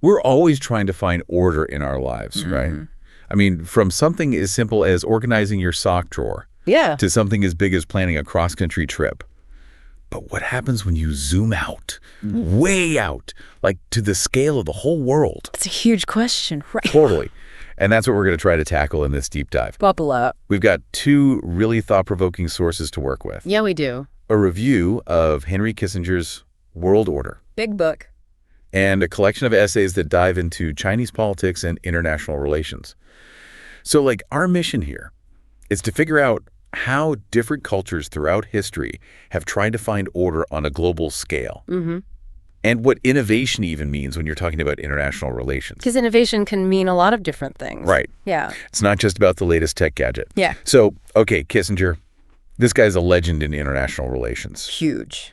We're always trying to find order in our lives, right? I mean, from something as simple as organizing your sock drawer to something as big as planning a cross-country trip. But what happens when you zoom out, way out, like to the scale of the whole world? It's a huge question, right? Totally. And that's what we're going to try to tackle in this deep dive. Buckle up. We've got two really thought-provoking sources to work with. Yeah, we do. A review of Henry Kissinger's World Order. Big book. And a collection of essays that dive into Chinese politics and international relations. So, like, our mission here is to figure out how different cultures throughout history have tried to find order on a global scale. And what innovation even means when you're talking about international relations. Because innovation can mean a lot of different things. Right. Yeah. It's not just about the latest tech gadget. Yeah. So, okay, Kissinger, this guy's a legend in international relations. Huge.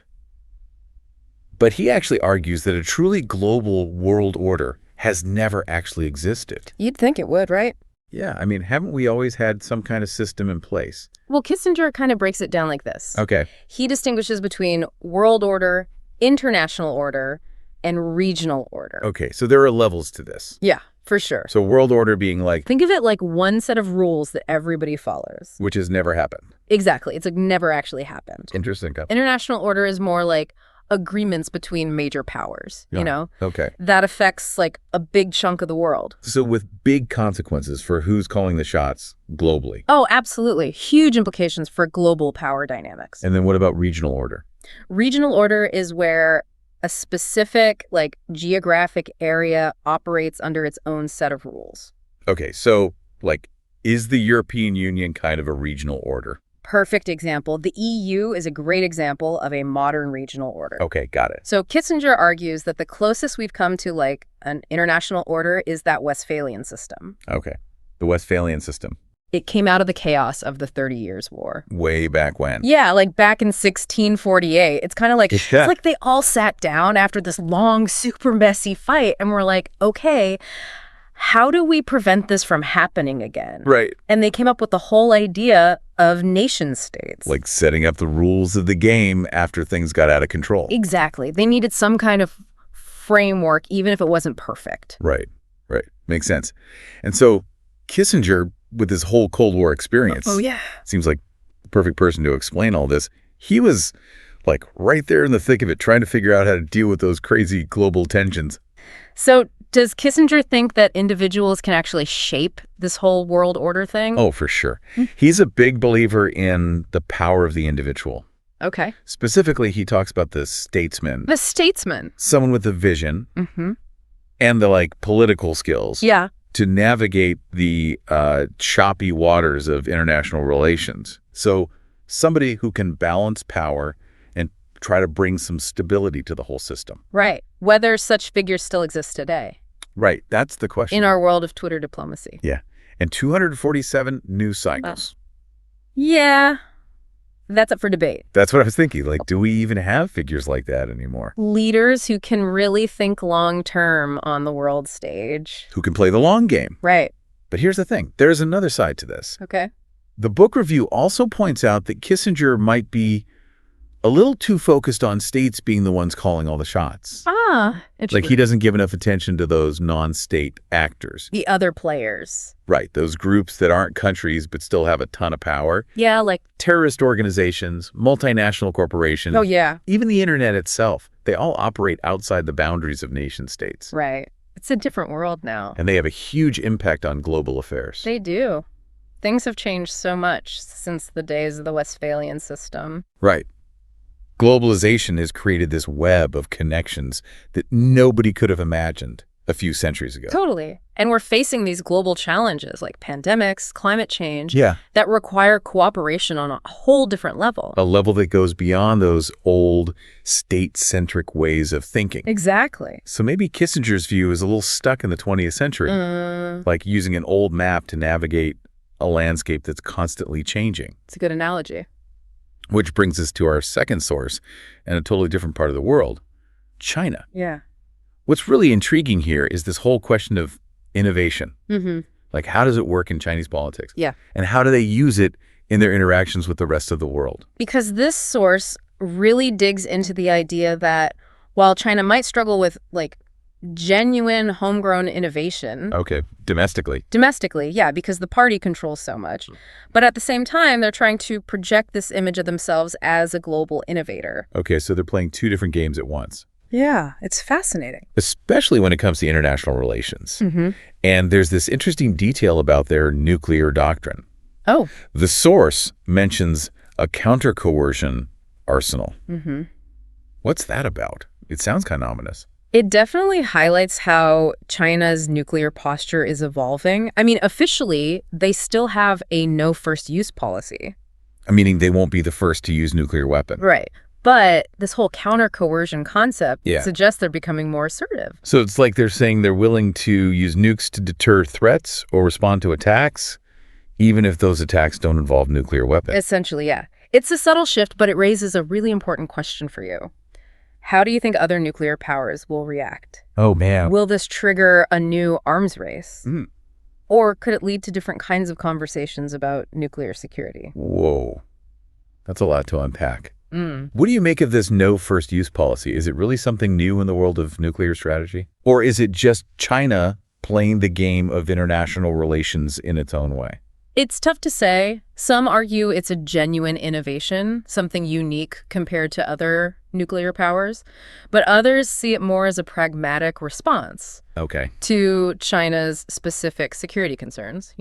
But he actually argues that a truly global world order has never actually existed. You'd think it would, right? Yeah, I mean, haven't we always had some kind of system in place? Well, Kissinger kind of breaks it down like this. Okay. He distinguishes between world order, international order, and regional order. Okay, so there are levels to this. Yeah, for sure. So world order being like... Think of it like one set of rules that everybody follows. Which has never happened. Exactly. It's like never actually happened. Interesting. International order is more like agreements between major powers, you know? Okay. That affects like a big chunk of the world. So with big consequences for who's calling the shots globally. Oh, absolutely. Huge implications for global power dynamics. And then what about regional order? Regional order is where a specific like geographic area operates under its own set of rules. Okay, so like, is the European Union kind of a regional order? Perfect example. The EU is a great example of a modern regional order. Okay, got it. So Kissinger argues that the closest we've come to like an international order is that Westphalian system. Okay, the Westphalian system. It came out of the chaos of the 30 Years' War. Way back when. Yeah, like back in 1648. It's kind of like, it's like they all sat down after this long, super messy fight and were like, okay, how do we prevent this from happening again? Right. And they came up with the whole idea of nation states. Like setting up the rules of the game after things got out of control. Exactly. They needed some kind of framework, even if it wasn't perfect. Right, right. Makes sense. And so Kissinger, with his whole Cold War experience, seems like the perfect person to explain all this. He was like right there in the thick of it, trying to figure out how to deal with those crazy global tensions. So does Kissinger think that individuals can actually shape this whole world order thing? Oh, for sure. He's a big believer in the power of the individual. Okay. Specifically, he talks about the statesman. The statesman. Someone with a vision and the like political skills. Yeah. To navigate the choppy waters of international relations. So somebody who can balance power and try to bring some stability to the whole system. Right. Whether such figures still exist today. Right. That's the question. In our world of Twitter diplomacy. Yeah. And 247 news cycles. Yeah. That's up for debate. That's what I was thinking. Like, do we even have figures like that anymore? Leaders who can really think long-term on the world stage. Who can play the long game. Right. But here's the thing. There's another side to this. Okay. The book review also points out that Kissinger might be a little too focused on states being the ones calling all the shots. Ah, interesting. Like he doesn't give enough attention to those non-state actors. The other players. Right, those groups that aren't countries but still have a ton of power. Yeah, like terrorist organizations, multinational corporations. Oh, yeah. Even the internet itself. They all operate outside the boundaries of nation states. Right. It's a different world now. And they have a huge impact on global affairs. They do. Things have changed so much since the days of the Westphalian system. Right. Globalization has created this web of connections that nobody could have imagined a few centuries ago. Totally. And we're facing these global challenges like pandemics, climate change, Yeah. that require cooperation on a whole different level. A level that goes beyond those old state-centric ways of thinking. Exactly. So maybe Kissinger's view is a little stuck in the 20th century, like using an old map to navigate a landscape that's constantly changing. It's a good analogy. Which brings us to our second source and a totally different part of the world, China. Yeah. What's really intriguing here is this whole question of innovation. Mm-hmm. Like, how does it work in Chinese politics? Yeah. And how do they use it in their interactions with the rest of the world? Because this source really digs into the idea that while China might struggle with, like, genuine homegrown innovation. Okay, domestically. Domestically, yeah, because the party controls so much. But at the same time, they're trying to project this image of themselves as a global innovator. Okay, so they're playing two different games at once. Yeah, it's fascinating. Especially when it comes to international relations. Mm-hmm. And there's this interesting detail about their nuclear doctrine. Oh. The source mentions a counter-coercion arsenal. Mm-hmm. What's that about? It sounds kind of ominous. It definitely highlights how China's nuclear posture is evolving. I mean, officially, they still have a no first use policy. Meaning they won't be the first to use nuclear weapon. Right. But this whole counter-coercion concept Yeah. suggests they're becoming more assertive. So it's like they're saying they're willing to use nukes to deter threats or respond to attacks, even if those attacks don't involve nuclear weapons. Essentially, yeah. It's a subtle shift, but it raises a really important question for you. How do you think other nuclear powers will react? Oh, man. Will this trigger a new arms race? Mm. Or could it lead to different kinds of conversations about nuclear security? Whoa. That's a lot to unpack. Mm. What do you make of this no first use policy? Is it really something new in the world of nuclear strategy? Or is it just China playing the game of international relations in its own way? It's tough to say. Some argue it's a genuine innovation, something unique compared to other nuclear powers, but others see it more as a pragmatic response Okay. to China's specific security concerns,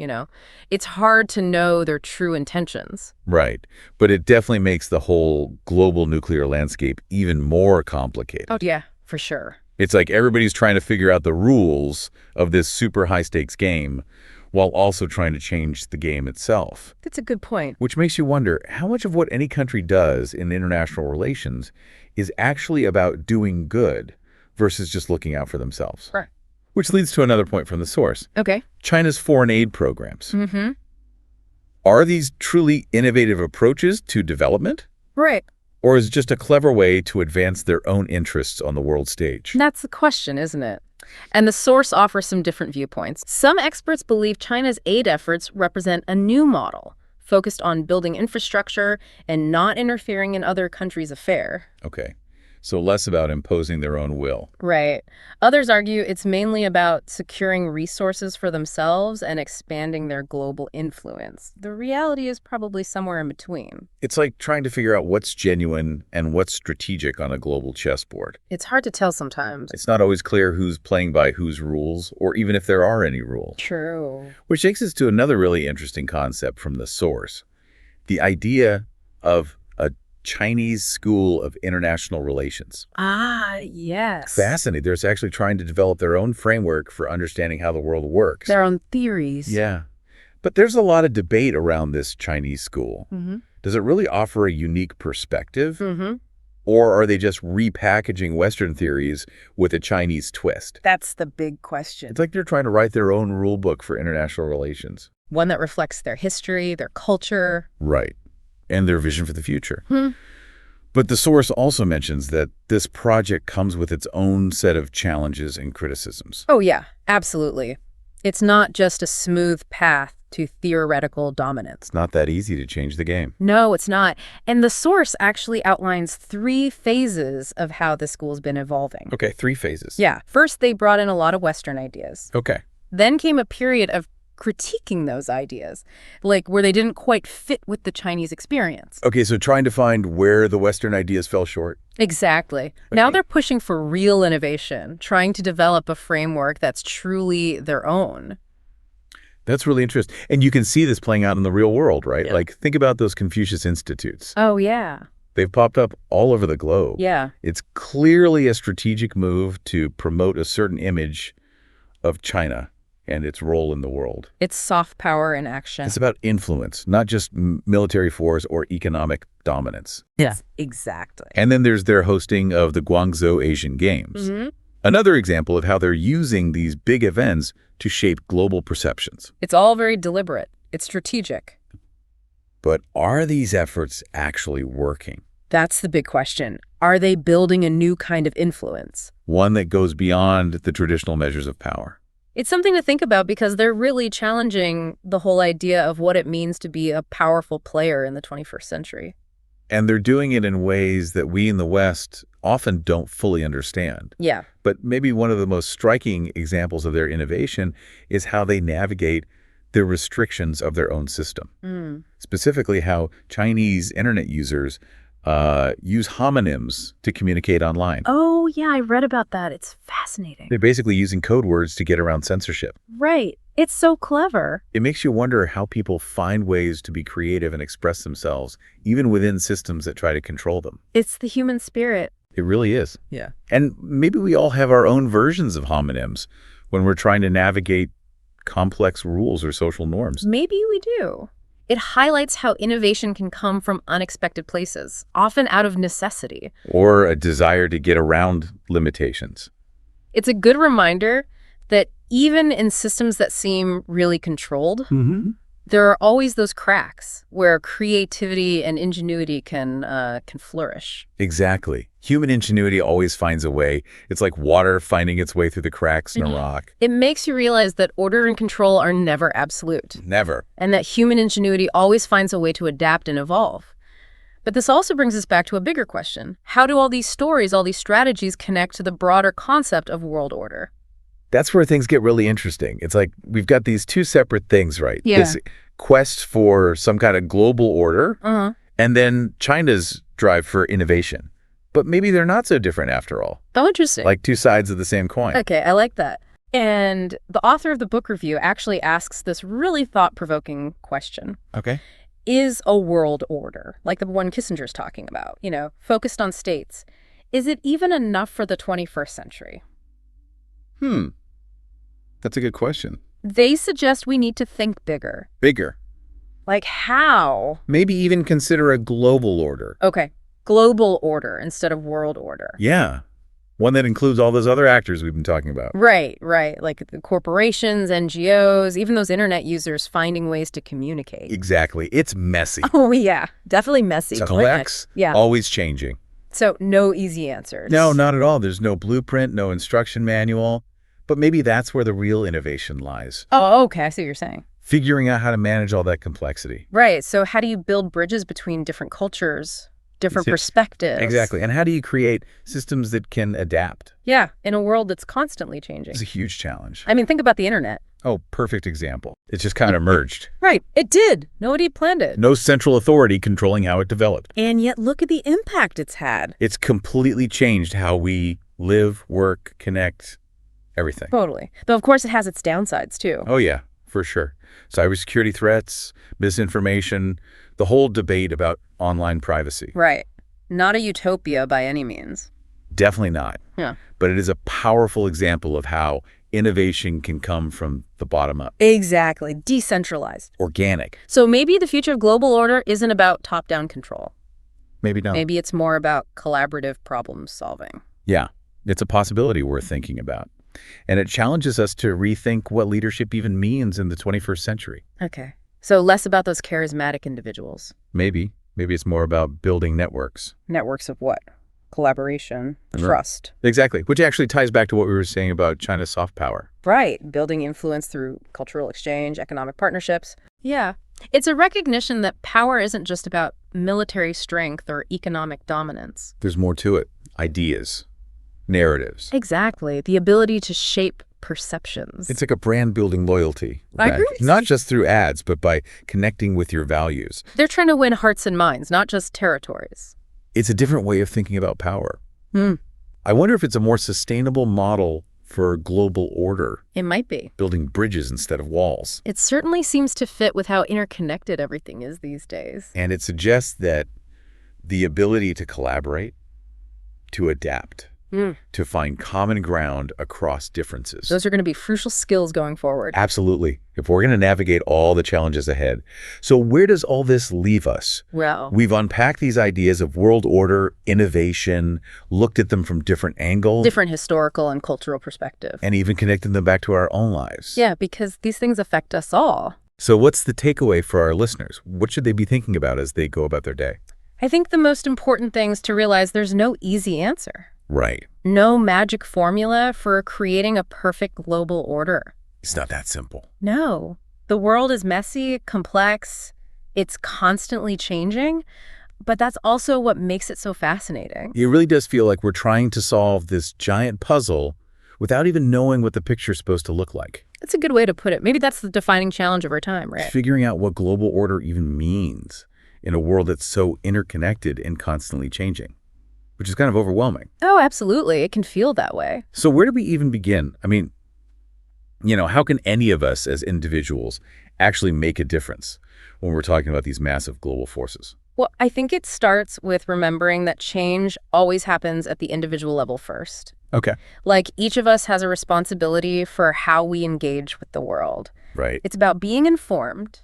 It's hard to know their true intentions. Right. But it definitely makes the whole global nuclear landscape even more complicated. Oh, yeah, for sure. It's like everybody's trying to figure out the rules of this super high-stakes game while also trying to change the game itself. That's a good point. Which makes you wonder how much of what any country does in international relations is actually about doing good versus just looking out for themselves. Right. Which leads to another point from the source. Okay. China's foreign aid programs. Mm-hmm. Are these truly innovative approaches to development? Right. Or is it just a clever way to advance their own interests on the world stage? That's the question, isn't it? And the source offers some different viewpoints. Some experts believe China's aid efforts represent a new model, focused on building infrastructure and not interfering in other countries' affairs. Okay. So less about imposing their own will. Right. Others argue it's mainly about securing resources for themselves and expanding their global influence. The reality is probably somewhere in between. It's like trying to figure out what's genuine and what's strategic on a global chessboard. It's hard to tell sometimes. It's not always clear who's playing by whose rules, or even if there are any rules. True. Which takes us to another really interesting concept from the source. The idea of a Chinese School of International Relations. Ah, yes. Fascinating. They're actually trying to develop their own framework for understanding how the world works. Their own theories. Yeah. But there's a lot of debate around this Chinese school. Mm-hmm. Does it really offer a unique perspective? Mm-hmm. Or are they just repackaging Western theories with a Chinese twist? That's the big question. It's like they're trying to write their own rule book for international relations. One that reflects their history, their culture. Right. And their vision for the future. Hmm. But the source also mentions that this project comes with its own set of challenges and criticisms. Oh, yeah, absolutely. It's not just a smooth path to theoretical dominance. It's not that easy to change the game. No, it's not. And the source actually outlines 3 phases of how the school's been evolving. Okay, 3 phases. Yeah. First, they brought in a lot of Western ideas. Okay. Then came a period of critiquing those ideas, like where they didn't quite fit with the Chinese experience. Okay, so trying to find where the Western ideas fell short. Exactly. Okay. Now they're pushing for real innovation, trying to develop a framework that's truly their own. That's really interesting. And you can see this playing out in the real world, right? Yeah. Like, think about those Confucius Institutes. Oh, yeah. They've popped up all over the globe. Yeah. It's clearly a strategic move to promote a certain image of China and its role in the world. It's soft power in action. It's about influence, not just military force or economic dominance. Yeah, exactly. And then there's their hosting of the Guangzhou Asian Games. Mm-hmm. Another example of how they're using these big events to shape global perceptions. It's all very deliberate. It's strategic. But are these efforts actually working? That's the big question. Are they building a new kind of influence? One that goes beyond the traditional measures of power. It's something to think about because they're really challenging the whole idea of what it means to be a powerful player in the 21st century. And they're doing it in ways that we in the West often don't fully understand. Yeah. But maybe one of the most striking examples of their innovation is how they navigate the restrictions of their own system. Specifically, how Chinese internet users use homonyms to communicate online. Oh, yeah, I read about that. It's fascinating. They're basically using code words to get around censorship. Right. It's so clever. It makes you wonder how people find ways to be creative and express themselves, even within systems that try to control them. It's the human spirit. It really is. Yeah. And maybe we all have our own versions of homonyms when we're trying to navigate complex rules or social norms. Maybe we do. It highlights how innovation can come from unexpected places, often out of necessity. Or a desire to get around limitations. It's a good reminder that even in systems that seem really controlled, there are always those cracks where creativity and ingenuity can flourish. Exactly. Human ingenuity always finds a way. It's like water finding its way through the cracks in a rock. It makes you realize that order and control are never absolute. Never. And that human ingenuity always finds a way to adapt and evolve. But this also brings us back to a bigger question. How do all these stories, all these strategies connect to the broader concept of world order? That's where things get really interesting. It's like we've got these two separate things, right? Yeah. This quest for some kind of global order, and then China's drive for innovation. But maybe they're not so different after all. Oh, interesting. Like two sides of the same coin. Okay, I like that. And the author of the book review actually asks this really thought-provoking question. Okay. Is a world order, like the one Kissinger's talking about, focused on states, is it even enough for the 21st century? That's a good question. They suggest we need to think bigger. Bigger. Like how? Maybe even consider a global order. Okay, global order instead of world order. Yeah. One that includes all those other actors we've been talking about. Right. Like the corporations, NGOs, even those internet users finding ways to communicate. Exactly. It's messy. Oh, yeah. Definitely messy. Complex. Yeah. Always changing. So no easy answers. No, not at all. There's no blueprint, no instruction manual. But maybe that's where the real innovation lies. Oh, okay. I see what you're saying. Figuring out how to manage all that complexity. Right. So how do you build bridges between different cultures, different perspectives? Exactly. And how do you create systems that can adapt? Yeah, in a world that's constantly changing. It's a huge challenge. I mean, think about the internet. Oh, perfect example. It just kind of emerged. Right. It did. Nobody planned it. No central authority controlling how it developed. And yet look at the impact it's had. It's completely changed how we live, work, connect, everything. Totally. Though, of course, it has its downsides, too. Oh, yeah, for sure. Cybersecurity threats, misinformation, the whole debate about online privacy. Right. Not a utopia by any means. Definitely not. Yeah. But it is a powerful example of how innovation can come from the bottom up. Exactly. Decentralized. Organic. So maybe the future of global order isn't about top-down control. Maybe not. Maybe it's more about collaborative problem solving. Yeah. It's a possibility worth thinking about. And it challenges us to rethink what leadership even means in the 21st century. Okay. So less about those charismatic individuals. Maybe. Maybe it's more about building networks. Networks of what? Collaboration, trust. Exactly. Which actually ties back to what we were saying about China's soft power. Right. Building influence through cultural exchange, economic partnerships. Yeah. It's a recognition that power isn't just about military strength or economic dominance. There's more to it. Ideas. Narratives. Exactly. The ability to shape perceptions. It's like a brand-building loyalty. I agree. Not just through ads, but by connecting with your values. They're trying to win hearts and minds, not just territories. It's a different way of thinking about power. I wonder if it's a more sustainable model for global order. It might be. Building bridges instead of walls. It certainly seems to fit with how interconnected everything is these days. And it suggests that the ability to collaborate, to adapt, to find common ground across differences. Those are going to be crucial skills going forward. Absolutely. If we're going to navigate all the challenges ahead. So where does all this leave us? Well, We've unpacked these ideas of world order, innovation, looked at them from different angles. different historical and cultural perspective. And even connected them back to our own lives. Yeah, because these things affect us all. So what's the takeaway for our listeners? What should they be thinking about as they go about their day? I think the most important thing is to realize there's no easy answer. Right. No magic formula for creating a perfect global order. It's not that simple. No. The world is messy, complex, it's constantly changing, but that's also what makes it so fascinating. It really does feel like we're trying to solve this giant puzzle without even knowing what the picture's supposed to look like. That's a good way to put it. Maybe that's the defining challenge of our time, right? Figuring out what global order even means in a world that's so interconnected and constantly changing, which is kind of overwhelming. Oh, absolutely. It can feel that way. So where do we even begin? I mean, how can any of us as individuals actually make a difference when we're talking about these massive global forces? Well, I think it starts with remembering that change always happens at the individual level first. Okay. Like each of us has a responsibility for how we engage with the world. Right. It's about being informed,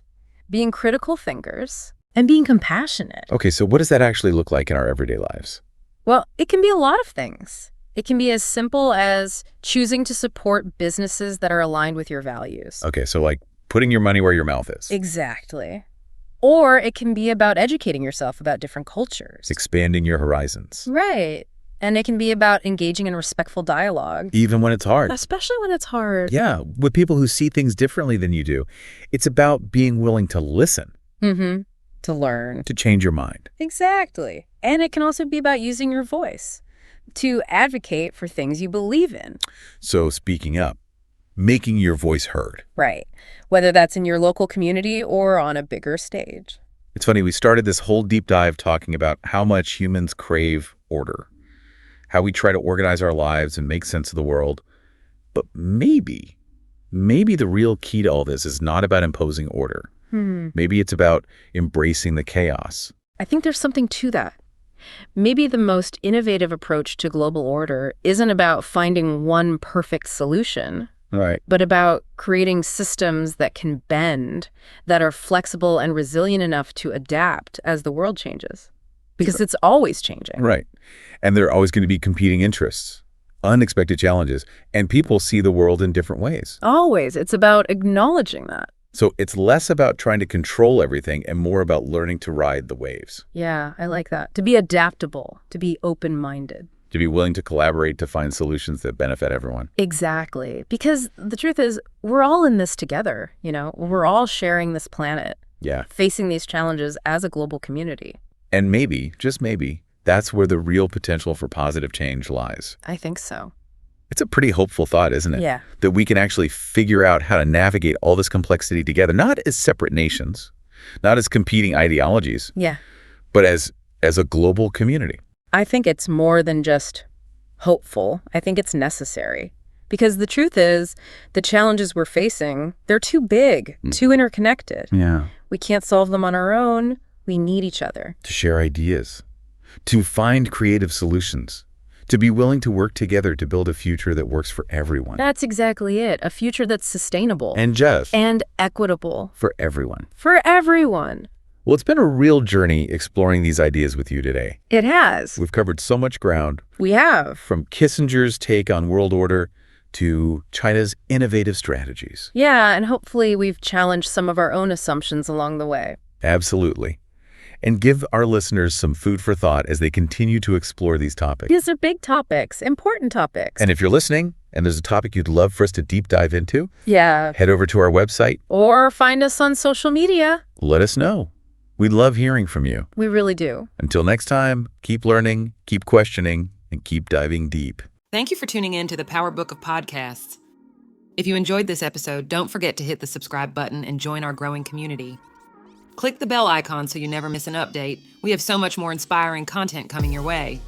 being critical thinkers, and being compassionate. Okay, so what does that actually look like in our everyday lives? Well, it can be a lot of things. It can be as simple as choosing to support businesses that are aligned with your values. Okay, so like putting your money where your mouth is. Exactly. Or it can be about educating yourself about different cultures. Expanding your horizons. Right. And it can be about engaging in respectful dialogue. Even when it's hard. Especially when it's hard. Yeah, with people who see things differently than you do. It's about being willing to listen. Mm-hmm. To learn. To change your mind. Exactly. And it can also be about using your voice to advocate for things you believe in. So speaking up, making your voice heard. Right. Whether that's in your local community or on a bigger stage. It's funny, we started this whole deep dive talking about how much humans crave order, how we try to organize our lives and make sense of the world. But maybe the real key to all this is not about imposing order. Maybe it's about embracing the chaos. I think there's something to that. Maybe the most innovative approach to global order isn't about finding one perfect solution, Right. but about creating systems that can bend, that are flexible and resilient enough to adapt as the world changes. Because it's always changing. Right. And there are always going to be competing interests, unexpected challenges, and people see the world in different ways. Always. It's about acknowledging that. So it's less about trying to control everything and more about learning to ride the waves. Yeah, I like that. To be adaptable, to be open-minded. To be willing to collaborate to find solutions that benefit everyone. Exactly. Because the truth is, we're all in this together, We're all sharing this planet. Yeah. Facing these challenges as a global community. And maybe, just maybe, that's where the real potential for positive change lies. I think so. It's a pretty hopeful thought, isn't it? Yeah. That we can actually figure out how to navigate all this complexity together, not as separate nations, not as competing ideologies, Yeah. but as a global community. I think it's more than just hopeful. I think it's necessary. Because the truth is, the challenges we're facing, they're too big, too interconnected. Yeah. We can't solve them on our own. We need each other. To share ideas, to find creative solutions, to be willing to work together to build a future that works for everyone. That's exactly it. A future that's sustainable. And just. And equitable. For everyone. For everyone. Well, it's been a real journey exploring these ideas with you today. It has. We've covered so much ground. We have. From Kissinger's take on world order to China's innovative strategies. Yeah, and hopefully we've challenged some of our own assumptions along the way. Absolutely. And give our listeners some food for thought as they continue to explore these topics. These are big topics, important topics. And if you're listening and there's a topic you'd love for us to deep dive into, yeah, head over to our website. Or find us on social media. Let us know. We love hearing from you. We really do. Until next time, keep learning, keep questioning, and keep diving deep. Thank you for tuning in to the Power Book of Podcasts. If you enjoyed this episode, don't forget to hit the subscribe button and join our growing community. Click the bell icon so you never miss an update. We have so much more inspiring content coming your way.